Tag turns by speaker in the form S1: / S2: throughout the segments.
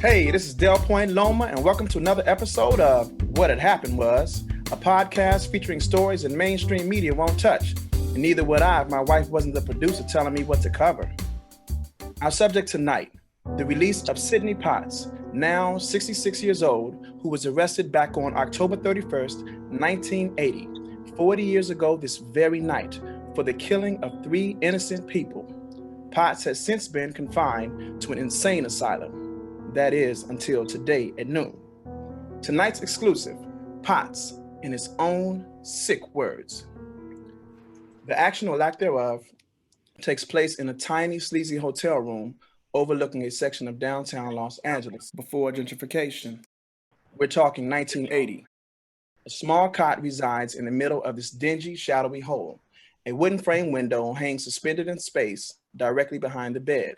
S1: Hey, this is Del Point Loma, and welcome to another episode of What Had Happened Was, a podcast featuring stories that mainstream media won't touch, and neither would I if my wife wasn't the producer telling me what to cover. Our subject tonight, the release of Sidney Potts, now 66 years old, who was arrested back on October 31st, 1980, 40 years ago this very night, for the killing of 3 innocent people. Potts has since been confined to an insane asylum. That is, until today at noon. Tonight's exclusive, Potts in his own sick words. The action or lack thereof takes place in a tiny, sleazy hotel room overlooking a section of downtown Los Angeles before gentrification. We're talking 1980. A small cot resides in the middle of this dingy, shadowy hole. A wooden frame window hangs suspended in space directly behind the bed.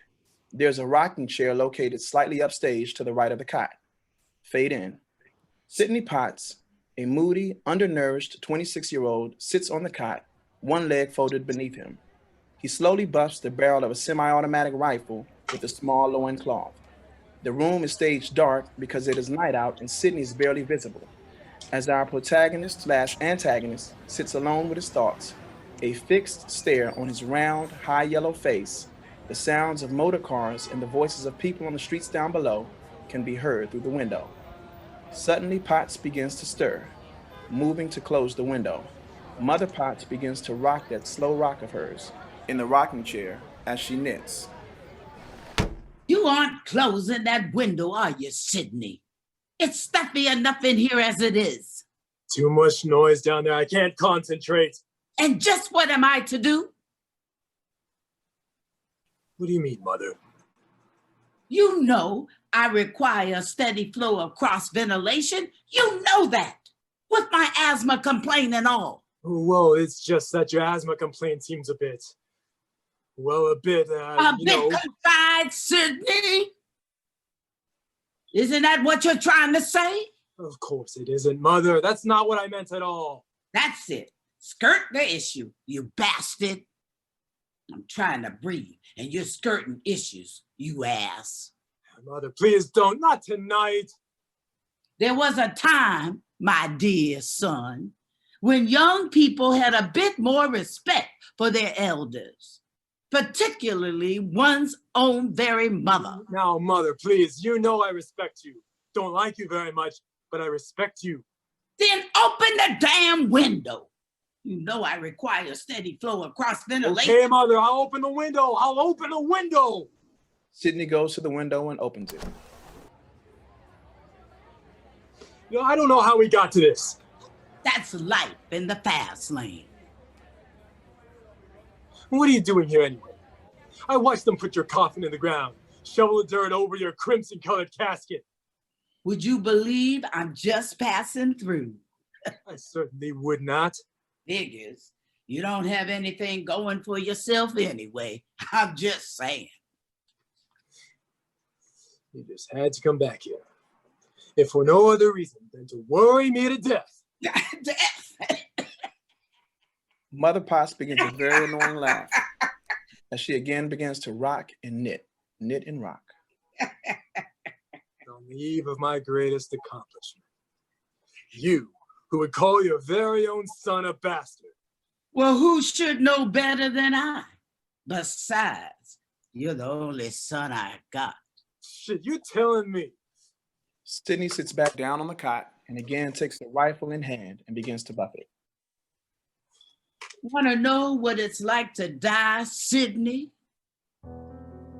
S1: There's a rocking chair located slightly upstage to the right of the cot. Fade in. Sidney Potts, a moody, undernourished 26-year-old, sits on the cot, one leg folded beneath him. He slowly buffs the barrel of a semi-automatic rifle with a small loincloth. The room is staged dark because it is night out and Sidney is barely visible. As our protagonist/antagonist sits alone with his thoughts, a fixed stare on his round, high yellow face, the sounds of motor cars and the voices of people on the streets down below can be heard through the window. Suddenly, Potts begins to stir, moving to close the window. Mother Potts begins to rock that slow rock of hers in the rocking chair as she knits.
S2: You aren't closing that window, are you, Sidney? It's stuffy enough in here as it is.
S3: Too much noise down there. I can't concentrate.
S2: And just what am I to do?
S3: What do you mean, Mother?
S2: You know I require a steady flow of cross ventilation. You know that. With my asthma complaint and all.
S3: Well, it's just that your asthma complaint seems a bit
S2: confined, Sidney? Isn't that what you're trying to say?
S3: Of course it isn't, Mother. That's not what I meant at all.
S2: That's it. Skirt the issue, you bastard. I'm trying to breathe, and you're skirting issues, you ass.
S3: Mother, please don't. Not tonight.
S2: There was a time, my dear son, when young people had a bit more respect for their elders, particularly one's own very mother.
S3: Now, Mother, please, you know I respect you. Don't like you very much, but I respect you.
S2: Then open the damn window. You know I require a steady flow of cross ventilation.
S3: Okay, Mother, I'll open the window. I'll open the window.
S1: Sidney goes to the window and opens it.
S3: You know, I don't know how we got to this.
S2: That's life in the fast lane.
S3: What are you doing here anyway? I watched them put your coffin in the ground, shovel the dirt over your crimson-colored casket.
S2: Would you believe I'm just passing through?
S3: I certainly would not.
S2: Figures. You don't have anything going for yourself anyway. I'm just saying.
S3: You just had to come back here. If for no other reason than to worry me to death.
S1: Mother Potts begins a very annoying laugh as she again begins to rock and knit and rock.
S3: On the eve of my greatest accomplishment. You, who would call your very own son a bastard.
S2: Well, who should know better than I? Besides, you're the only son I got.
S3: Shit, you telling me?
S1: Sidney sits back down on the cot and again takes the rifle in hand and begins to buff it.
S2: Want to know what it's like to die, Sidney?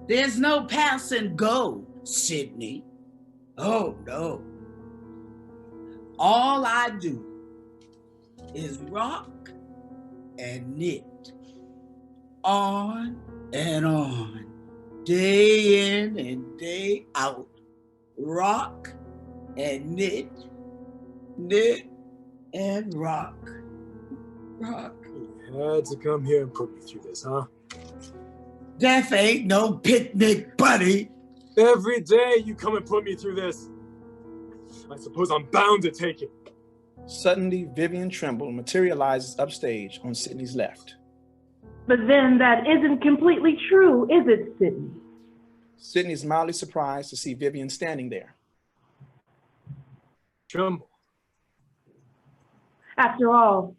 S2: There's no pass and go, Sidney. Oh, no. All I do is rock and knit, on and on, day in and day out. Rock and knit and rock.
S3: You had to come here and put me through this, huh?
S2: Death ain't no picnic, buddy.
S3: Every day you come and put me through this. I suppose I'm bound to take it.
S1: Suddenly, Vivian Trimble materializes upstage on Sidney's left.
S4: But then that isn't completely true, is it, Sidney?
S1: Sydney's mildly surprised to see Vivian standing there.
S3: Tremble.
S4: After all,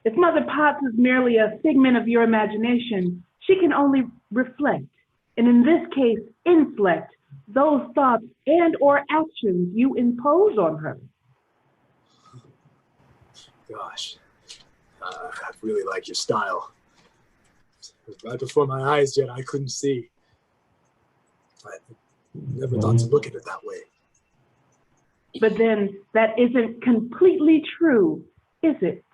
S4: if Mother Potts is merely a figment of your imagination, she can only reflect, and in this case, inflect those thoughts and or actions you impose on her.
S3: Gosh, I really like your style. Right before my eyes yet, I couldn't see. I never thought to look at it that way.
S4: But then that isn't completely true, is it?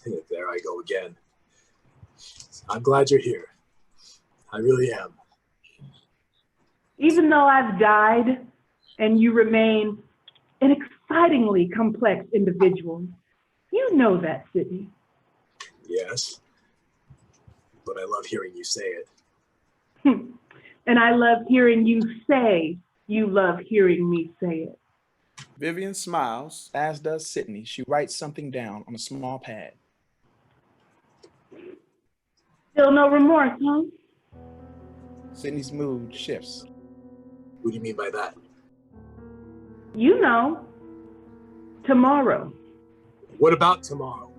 S3: There I go again. I'm glad you're here. I really am.
S4: Even though I've died and you remain an excitingly complex individual, you know that, Sydney.
S3: Yes, but I love hearing you say it.
S4: And I love hearing you say you love hearing me say it.
S1: Vivian smiles, as does Sydney. She writes something down on a small pad.
S4: Still no remorse, huh?
S1: Sydney's mood shifts.
S3: What do you mean by that?
S4: You know, tomorrow.
S3: What about tomorrow?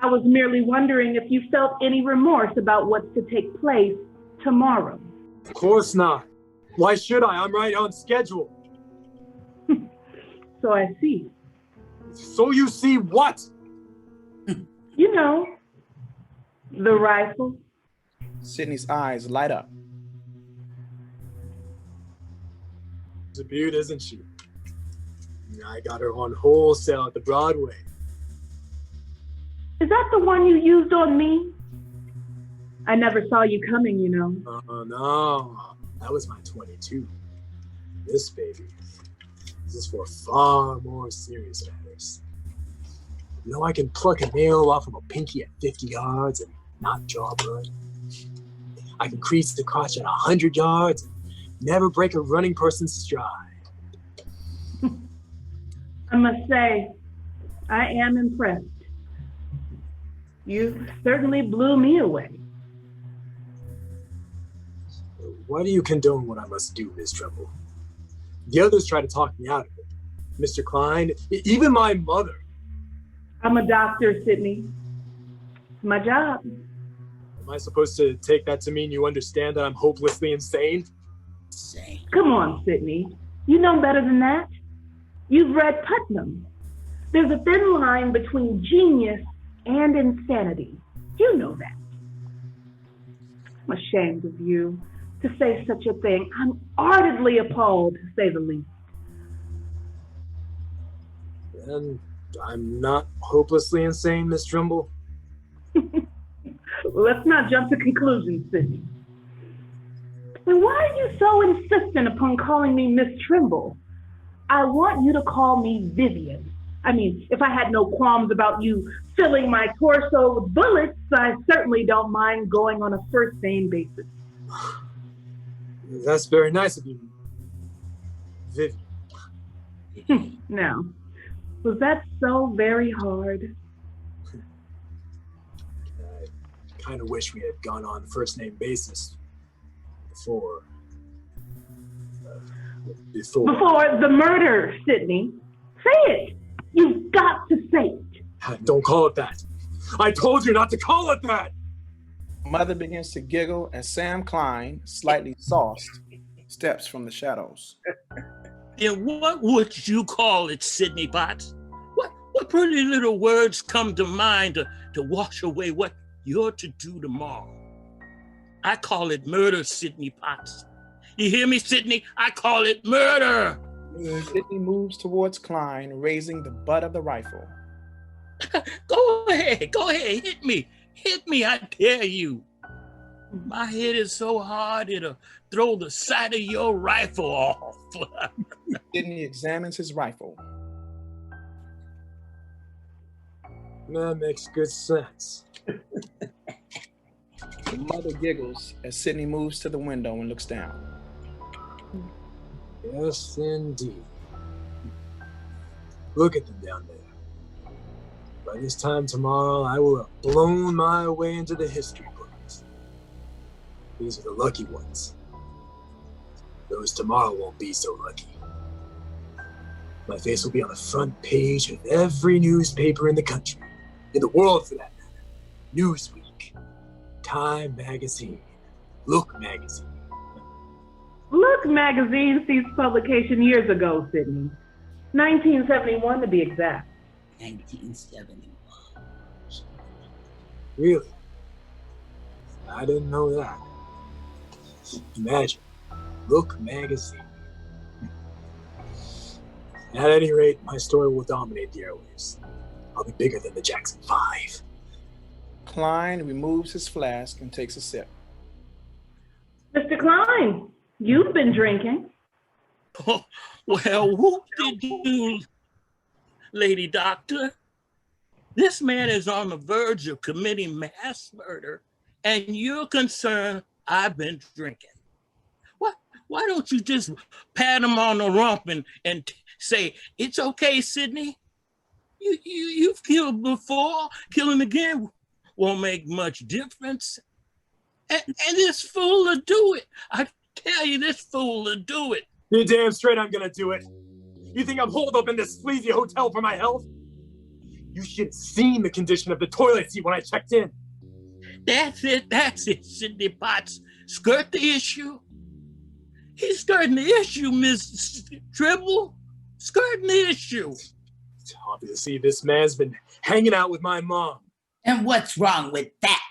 S4: I was merely wondering if you felt any remorse about what's to take place tomorrow.
S3: Of course not. Why should I? I'm right on schedule.
S4: So I see.
S3: So you see what?
S4: You know, the rifle.
S1: Sydney's eyes light up.
S3: She's a beaut, isn't she? I got her on wholesale at the Broadway.
S4: Is that the one you used on me? I never saw you coming, you know.
S3: Oh, no. That was my 22. This baby. This is for far more serious matters. You know, I can pluck a nail off of a pinky at 50 yards and not draw blood. I can crease the crotch at 100 yards and never break a running person's stride.
S4: I must say, I am impressed. You certainly blew me away.
S3: Why do you condone what I must do, Miss Tremble? The others try to talk me out of it. Mr. Klein, even my mother.
S4: I'm a doctor, Sydney. It's my job.
S3: Am I supposed to take that to mean you understand that I'm hopelessly insane?
S4: Come on, Sydney. You know better than that. You've read Putnam. There's a thin line between genius and insanity. You know that. I'm ashamed of you to say such a thing. I'm ardently appalled, to say the least.
S3: And I'm not hopelessly insane, Miss Tremble?
S4: Let's not jump to conclusions, Sydney. And why are you so insistent upon calling me Miss Tremble? I want you to call me Vivian. I mean, if I had no qualms about you filling my torso with bullets, I certainly don't mind going on a first name basis.
S3: That's very nice of you, Vivian.
S4: Now, was that so very hard?
S3: I kind of wish we had gone on first name basis before.
S4: Before the murder, Sydney. Say it. You've got to say it.
S3: Don't call it that. I told you not to call it that.
S1: Mother begins to giggle as Sam Klein, slightly sauced, steps from the shadows.
S5: And what would you call it, Sydney Potts? What pretty little words come to mind to wash away what you're to do tomorrow? I call it murder, Sydney Potts. You hear me, Sydney? I call it murder.
S1: Sydney moves towards Klein, raising the butt of the rifle.
S5: Go ahead, hit me, I dare you. My head is so hard it'll throw the sight of your rifle off.
S1: Sydney examines his rifle.
S3: That makes good sense.
S1: The mother giggles as Sydney moves to the window and looks down.
S3: Yes, indeed. Look at them down there. By this time tomorrow, I will have blown my way into the history books. These are the lucky ones. Those tomorrow won't be so lucky. My face will be on the front page of every newspaper in the country, in the world for that matter. Newsweek, Time Magazine, Look Magazine.
S4: Look magazine ceased publication years ago, Sydney. 1971 to be exact.
S2: 1971.
S3: Really? I didn't know that. Imagine, Look Magazine. At any rate, my story will dominate the airwaves. I'll be bigger than the Jackson 5.
S1: Klein removes his flask and takes a sip.
S4: Mr. Klein, you've been drinking.
S5: Oh, well, whoop did you, Lady Doctor? This man is on the verge of committing mass murder, and you're concerned I've been drinking. Why don't you just pat him on the rump and say, it's okay, Sydney? You've killed before. Killing again won't make much difference. And this fool will do it. I tell you, this fool will do it.
S3: You're damn straight I'm gonna do it. You think I'm holed up in this sleazy hotel for my health? You should have seen the condition of the toilet seat when I checked in.
S5: That's it, Sidney Potts. Skirt the issue. He's skirting the issue, Miss Tribble. Skirting the issue.
S3: It's obvious to see this man's been hanging out with my mom.
S2: And what's wrong with that,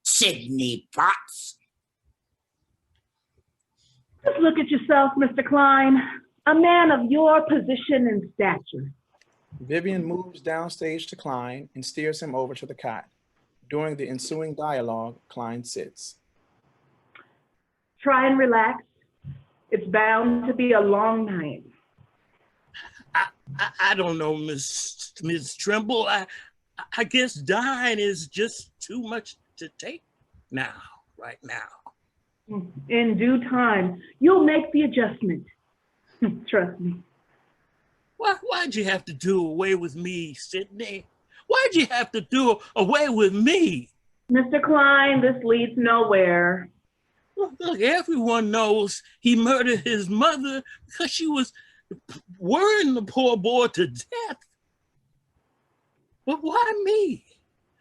S2: Sidney Potts?
S4: Just look at yourself, Mr. Klein. A man of your position and stature.
S1: Vivian moves downstage to Klein and steers him over to the cot. During the ensuing dialogue, Klein sits.
S4: Try and relax. It's bound to be a long night.
S5: I don't know, Miss Trimble. I guess dying is just too much to take right now.
S4: In due time, you'll make the adjustment. Trust me.
S5: Why'd you have to do away with me, Sydney? Why'd you have to do away with me?
S4: Mr. Klein, this leads nowhere.
S5: Look, everyone knows he murdered his mother because she was worrying the poor boy to death. But why me?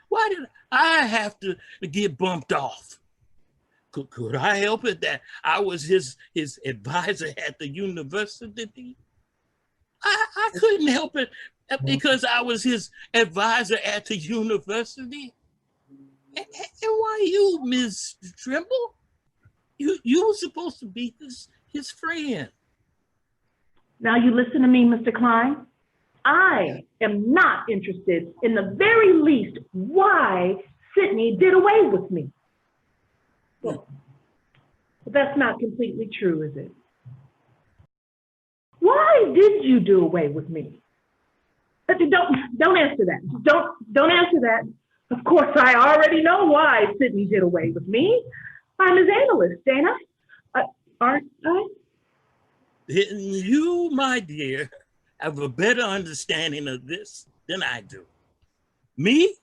S5: Why did I have to get bumped off? Could I help it that I was his advisor at the university? I couldn't help it because I was his advisor at the university. And why you, Miss Trimble? You were supposed to be his friend.
S4: Now you listen to me, Mr. Klein. I am not interested in the very least why Sydney did away with me. Well, but that's not completely true, is it? Why did you do away with me? Don't answer that. Don't answer that. Of course, I already know why Sydney did away with me. I'm his analyst, ain't I? Aren't I?
S5: You, my dear, have a better understanding of this than I do. Me,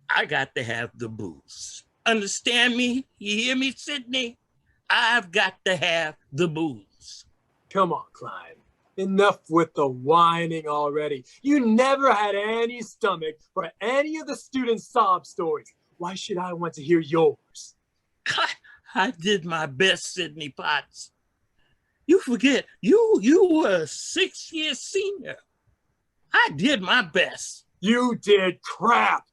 S5: I got to have the booze. Understand me? You hear me, Sydney? I've got to have the booze.
S3: Come on, Klein. Enough with the whining already. You never had any stomach for any of the students' sob stories. Why should I want to hear yours?
S5: I did my best, Sidney Potts. You forget, you were a 6-year senior. I did my best.
S3: You did crap.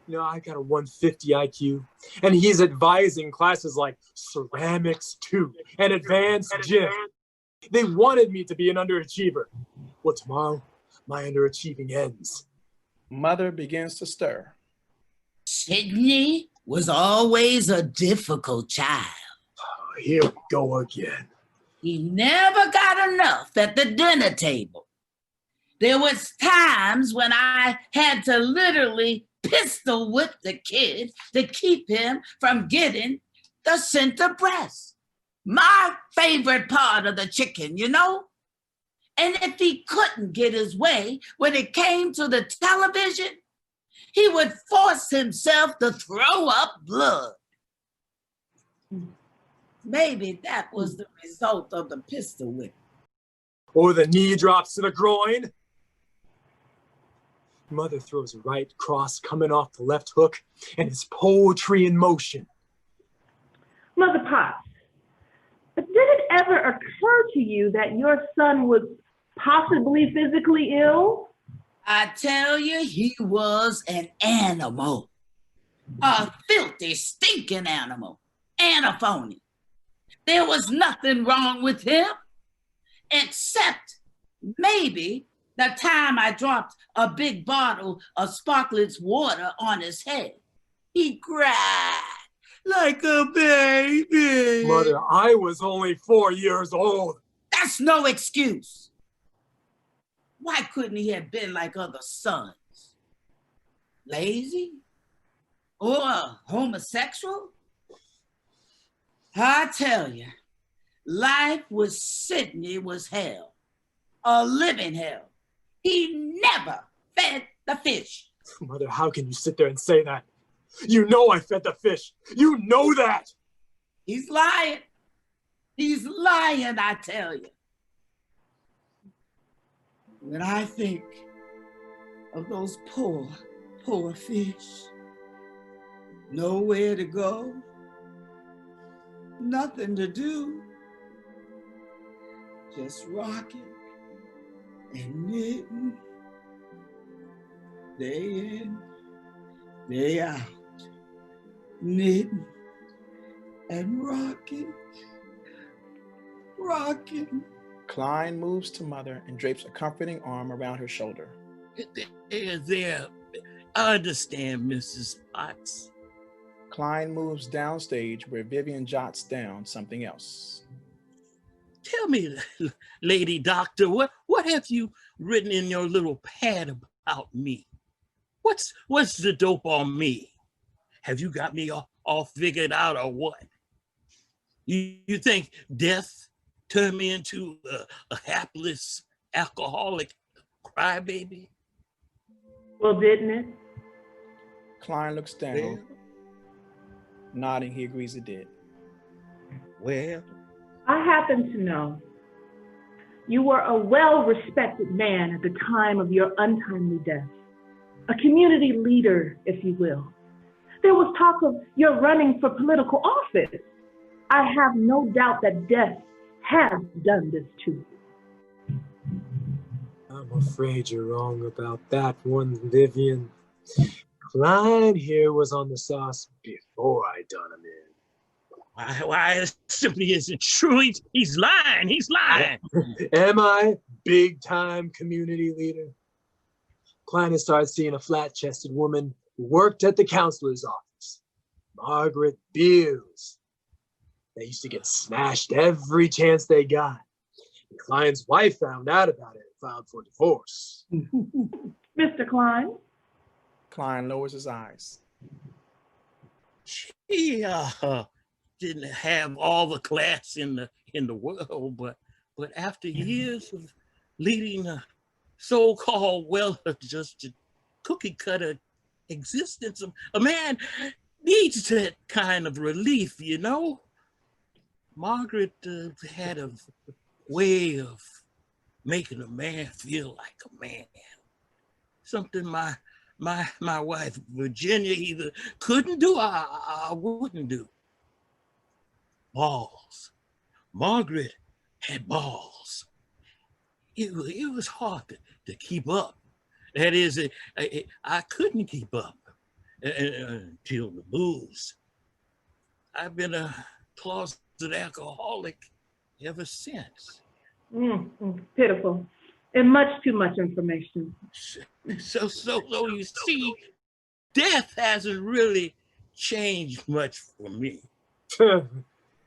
S3: You know, I got a 150 IQ, and he's advising classes like ceramics 2 and advanced gym. They wanted me to be an underachiever. Well, tomorrow, my underachieving ends.
S1: Mother begins to stir.
S2: Sydney was always a difficult child.
S3: Oh, here we go again.
S2: He never got enough at the dinner table. There was times when I had to literally pistol whip the kid to keep him from getting the center breast. My favorite part of the chicken, you know? And if he couldn't get his way when it came to the television, he would force himself to throw up blood. Maybe that was the result of the pistol whip.
S3: Or the knee drops to the groin. Mother throws a right cross coming off the left hook, and it's poetry in motion.
S4: Mother Potts, did it ever occur to you that your son was possibly physically ill?
S2: I tell you, he was an animal. A filthy, stinking animal. And a phony. There was nothing wrong with him, except maybe the time I dropped a big bottle of Sparkletts water on his head. He cried like a baby.
S3: Mother, I was only 4 years old.
S2: That's no excuse. Why couldn't he have been like other sons? Lazy? Or homosexual? I tell you, life with Sidney was hell. A living hell. He never fed the fish.
S3: Mother, how can you sit there and say that? You know I fed the fish. You know that.
S2: He's lying. He's lying, I tell you. When I think of those poor, poor fish, nowhere to go, nothing to do, just rocking and knitting, day in, day out, knitting and rocking.
S1: Klein moves to Mother and drapes a comforting arm around her shoulder.
S5: There. I understand, Mrs. Potts.
S1: Klein moves downstage where Vivian jots down something else.
S5: Tell me, Lady Doctor, what have you written in your little pad about me? What's the dope on me? Have you got me all figured out or what? You think death turned me into a hapless alcoholic crybaby?
S4: Well, didn't it?
S1: Klein looks down.
S5: Well,
S1: Nodding, he agrees it did.
S5: well,
S4: I happen to know you were a well-respected man at the time of your untimely death, a community leader, if you will. There was talk of your running for political office. I have no doubt that death has done this to you.
S3: I'm afraid you're wrong about that one, Vivian. Klein here was on the sauce before I done him in.
S5: why it simply isn't true. He's lying. He's lying.
S3: Am I big-time community leader? Klein had started seeing a flat-chested woman who worked at the counselor's office, Margaret Beals. They used to get smashed every chance they got. And Klein's wife found out about it and filed for divorce.
S4: Mr. Klein?
S1: Klein lowers his eyes.
S5: She didn't have all the class in the world, but after years of leading a so-called well-adjusted cookie-cutter existence, a man needs that kind of relief, you know? Margaret had a way of making a man feel like a man. Something my wife Virginia either couldn't do or I wouldn't do. Balls. Margaret had balls. It was hard to keep up. That is, I couldn't keep up until the booze. I've been a closeted alcoholic ever since.
S4: Pitiful. And much too much information.
S5: So you see, death hasn't really changed much for me.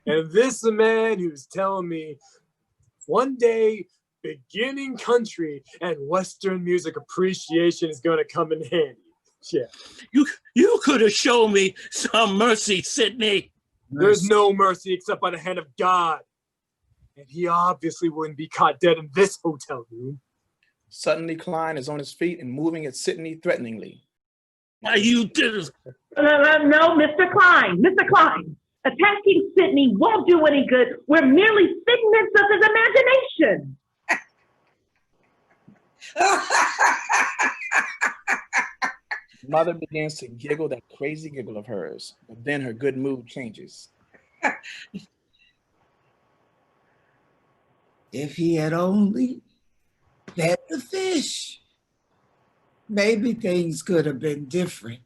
S3: And this is a man who's telling me one day beginning country and Western music appreciation is going to come in handy. Yeah.
S5: You could have shown me some mercy, Sidney.
S3: There's no mercy except by the hand of God. And he obviously wouldn't be caught dead in this hotel room.
S1: Suddenly, Klein is on his feet and moving at Sidney threateningly.
S5: Now you did.
S4: No, Mr. Klein. Mr. Klein. Attacking Sydney won't do any good. We're merely figments of his imagination.
S1: Mother begins to giggle that crazy giggle of hers, but then her good mood changes.
S2: If he had only fed the fish, maybe things could have been different.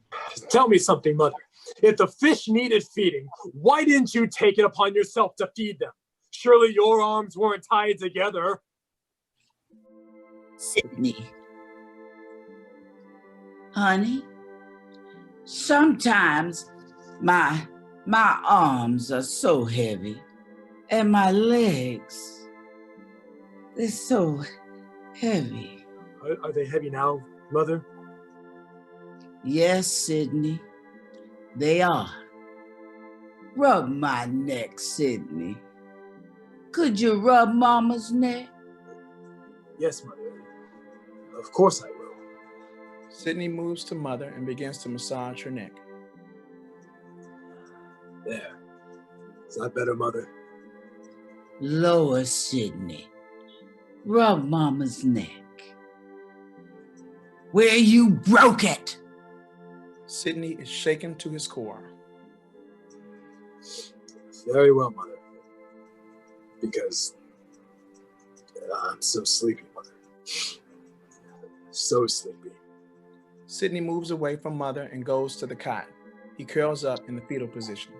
S3: Tell me something, Mother. If the fish needed feeding, why didn't you take it upon yourself to feed them? Surely your arms weren't tied together.
S2: Sydney. Honey, sometimes my arms are so heavy and my legs, they're so heavy.
S3: Are they heavy now, Mother?
S2: Yes, Sydney, they are. Rub my neck, Sydney. Could you rub Mama's neck?
S3: Yes, Mother. Of course I will.
S1: Sydney moves to Mother and begins to massage her neck.
S3: There. Is that better, Mother?
S2: Lower, Sydney. Rub Mama's neck. Where you broke it.
S1: Sydney is shaken to his core.
S3: Very well, Mother. Because I'm so sleepy, Mother. So sleepy.
S1: Sydney moves away from Mother and goes to the cot. He curls up in the fetal position.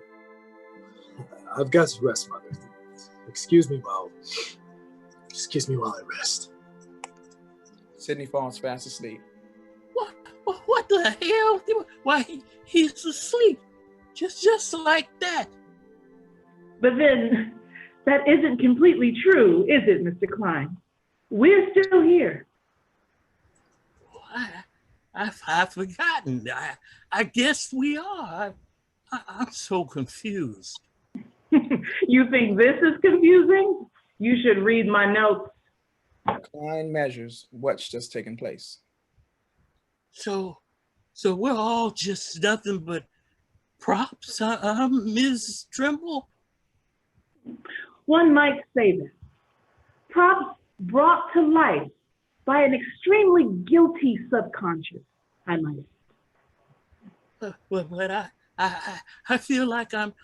S3: I've got to rest, Mother. Excuse me while I rest.
S1: Sydney falls fast asleep.
S5: What the hell? Why, he's asleep. Just like that.
S4: But then, that isn't completely true, is it, Mr. Klein? We're still here.
S5: I've forgotten. I guess we are. I'm so confused.
S4: You think this is confusing? You should read my notes.
S1: Klein measures what's just taken place.
S5: So we're all just nothing but props, Ms. Trimble?
S4: One might say that. Props brought to life by an extremely guilty subconscious, I might add.
S5: But I feel like I'm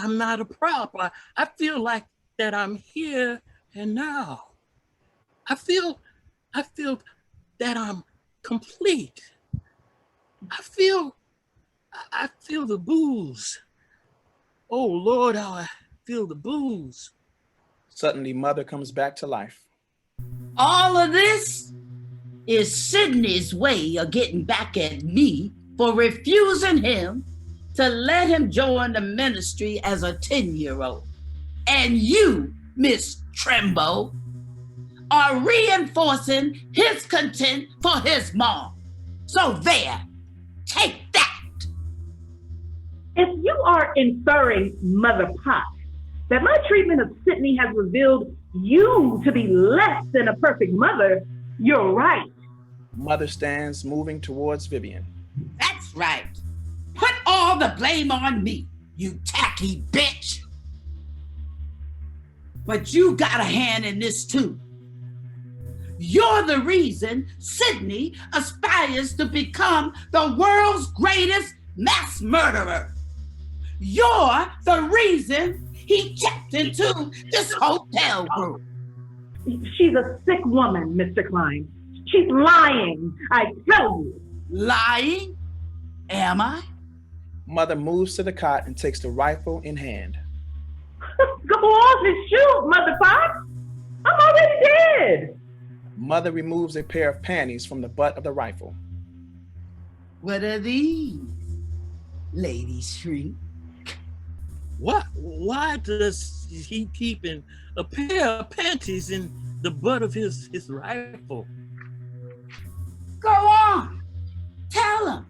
S5: not a prop. I feel like that I'm here and now. I feel that I'm complete. I feel the booze. Oh Lord, how I feel the booze.
S1: Suddenly, Mother comes back to life.
S2: All of this is Sydney's way of getting back at me for refusing him to let him join the ministry as a 10-year-old. And you, Miss Trimble, are reinforcing his contempt for his mom. So there, take that.
S4: If you are inferring, Mother Pot, that my treatment of Sydney has revealed you to be less than a perfect mother, you're right.
S1: Mother stands, moving towards Vivian.
S2: That's right. Put all the blame on me, you tacky bitch. But you got a hand in this too. You're the reason Sydney aspires to become the world's greatest mass murderer. You're the reason he checked into this hotel room.
S4: She's a sick woman, Mr. Klein. She's lying, I tell you.
S2: Lying? Am I?
S1: Mother moves to the cot and takes the rifle in hand.
S4: Go on and shoot, Mother Fox. I'm already dead.
S1: Mother removes a pair of panties from the butt of the rifle.
S2: What are these, Lady Shrink?
S5: What? Why does he keep a pair of panties in the butt of his rifle?
S2: Go on. Tell him.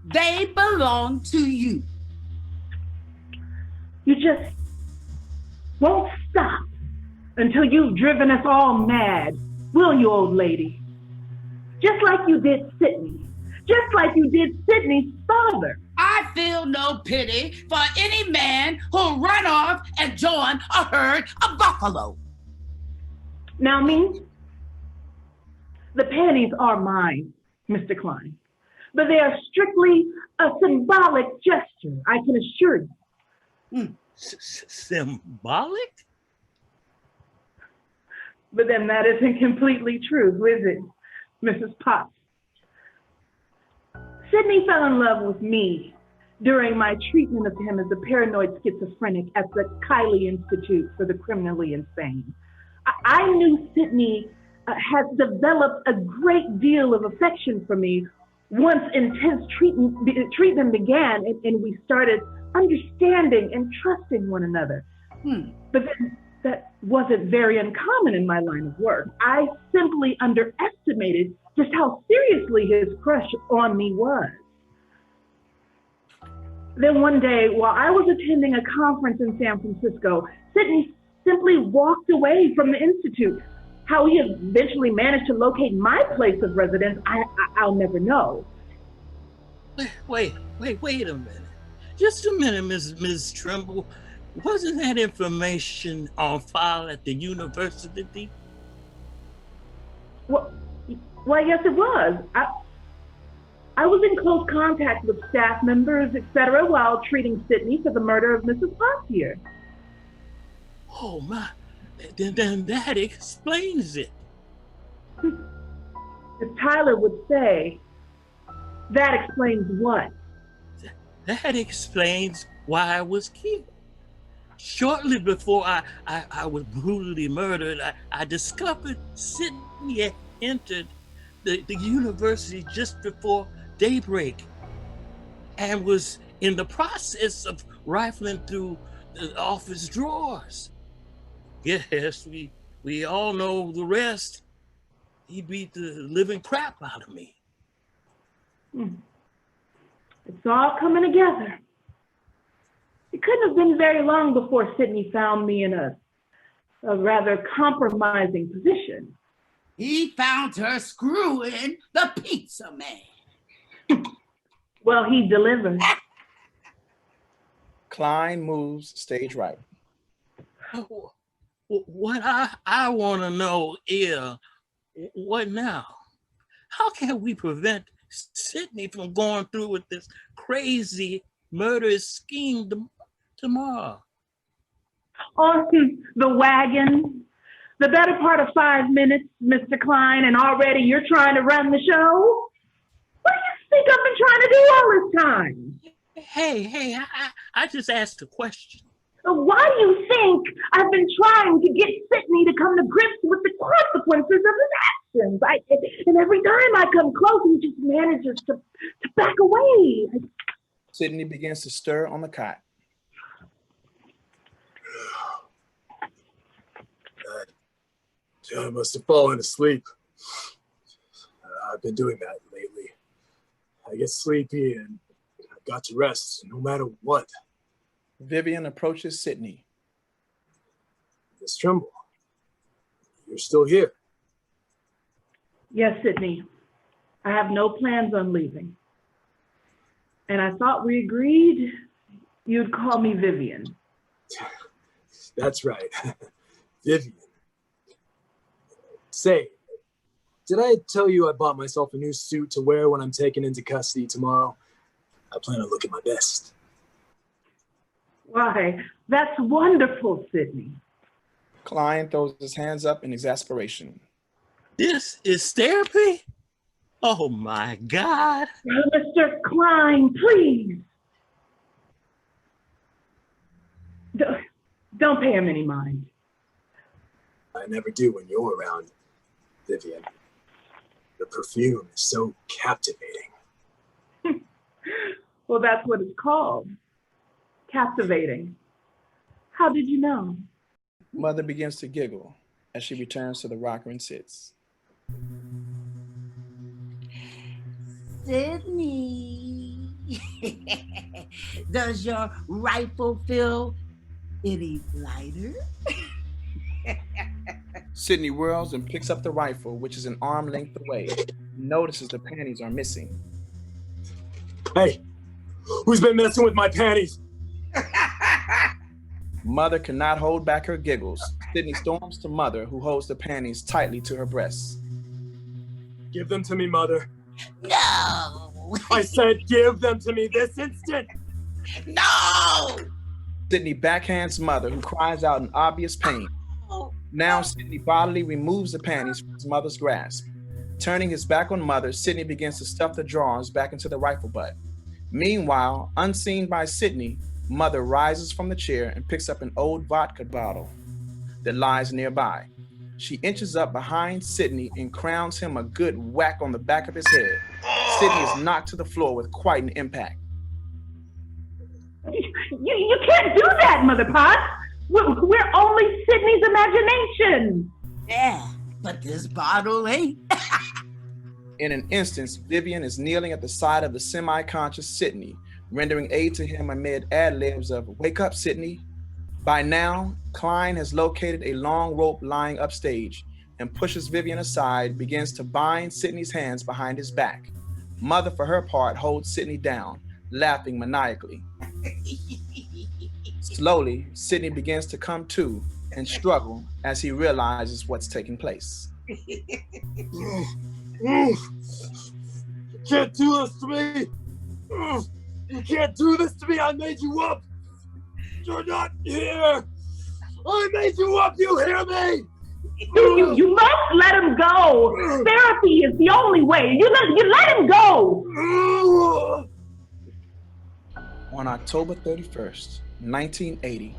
S2: They belong to you.
S4: You just won't stop until you've driven us all mad, will you, old lady? Just like you did Sydney. just like you did Sydney's father.
S2: I feel no pity for any man who'll run off and join a herd of buffalo.
S4: Now, me, the panties are mine, Mr. Klein, but they are strictly a symbolic gesture, I can assure you.
S5: Symbolic?
S4: But then that isn't completely true, is it, Mrs. Potts? Sydney fell in love with me during my treatment of him as a paranoid schizophrenic at the Kiley Institute for the Criminally Insane. I knew Sydney has developed a great deal of affection for me once intense treatment began and we started understanding and trusting one another. But then that wasn't very uncommon in my line of work. I simply underestimated just how seriously his crush on me was. Then one day, while I was attending a conference in San Francisco, Sydney simply walked away from the Institute. How he eventually managed to locate my place of residence, I'll never know.
S5: Wait a minute. Just a minute, Ms. Trimble. Wasn't that information on file at the university?
S4: Well, yes, it was. I was in close contact with staff members, etc., while treating Sydney for the murder of Mrs. Potts here.
S5: Oh my, then that explains it.
S4: As Tyler would say, that explains what?
S5: That explains why I was killed. Shortly before I was brutally murdered, I discovered Sydney had entered the university just before daybreak and was in the process of rifling through the office drawers. Yes, we all know the rest. He beat the living crap out of me.
S4: It's all coming together. It couldn't have been very long before Sydney found me in a rather compromising position.
S2: He found her screwing the pizza man.
S4: Well, he delivered.
S1: Klein moves stage right.
S5: What I want to know is, what now? How can we prevent Sydney from going through with this crazy murderous scheme tomorrow?
S4: On the wagon, the better part of 5 minutes, Mr. Klein, and already you're trying to run the show? What do you think I've been trying to do all this time?
S5: Hey, I just asked a question.
S4: Why do you think I've been trying to get Sydney to come to grips with the consequences of his actions? And every time I come close, he just manages to back away.
S1: Sydney begins to stir on the cot.
S3: I must have fallen asleep. I've been doing that lately. I get sleepy and I've got to rest no matter what.
S1: Vivian approaches Sydney.
S3: Miss Trimble, you're still here.
S4: Yes, Sydney. I have no plans on leaving. And I thought we agreed you'd call me Vivian.
S3: That's right. Vivian. Say, did I tell you I bought myself a new suit to wear when I'm taken into custody tomorrow? I plan on looking my best.
S4: Why, that's wonderful, Sydney.
S1: Klein throws his hands up in exasperation.
S5: This is therapy? Oh my God.
S4: Mr. Klein, please. Don't pay him any mind.
S3: I never do when you're around, Vivian. The perfume is so captivating.
S4: Well, that's what it's called. Captivating. How did you know?
S1: Mother begins to giggle as she returns to the rocker and sits.
S2: Sydney, does your rifle feel any lighter?
S1: Sydney whirls and picks up the rifle, which is an arm length away. Notices the panties are missing.
S3: Hey, who's been messing with my panties?
S1: Mother cannot hold back her giggles. Sydney storms to Mother, who holds the panties tightly to her breasts.
S3: Give them to me, Mother.
S2: No!
S3: I said give them to me this instant!
S2: No!
S1: Sydney backhands Mother, who cries out in obvious pain. Now Sydney bodily removes the panties from his mother's grasp. Turning his back on Mother, Sydney begins to stuff the drawers back into the rifle butt. Meanwhile, unseen by Sydney, Mother rises from the chair and picks up an old vodka bottle that lies nearby. She inches up behind Sydney and crowns him a good whack on the back of his head. Sydney is knocked to the floor with quite an impact.
S4: You can't do that, Mother Potts. We're only Sydney's imagination.
S2: Yeah, but this bottle ain't.
S1: In an instant, Vivian is kneeling at the side of the semi-conscious Sydney, rendering aid to him amid ad-libs of "Wake up, Sydney." By now, Klein has located a long rope lying upstage and pushes Vivian aside, begins to bind Sydney's hands behind his back. Mother, for her part, holds Sydney down, laughing maniacally. Slowly, Sydney begins to come to and struggle as he realizes what's taking place.
S3: You can't do this to me! You can't do this to me! I made you up! You're not here! I made you up! You hear me?
S4: You must let him go. Therapy is the only way. You let him go.
S1: On October 31st, 1980,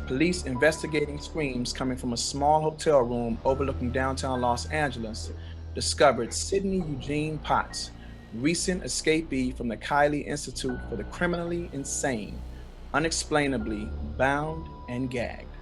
S1: police investigating screams coming from a small hotel room overlooking downtown Los Angeles discovered Sydney Eugene Potts, recent escapee from the Kiley Institute for the Criminally Insane, unexplainably bound and gagged.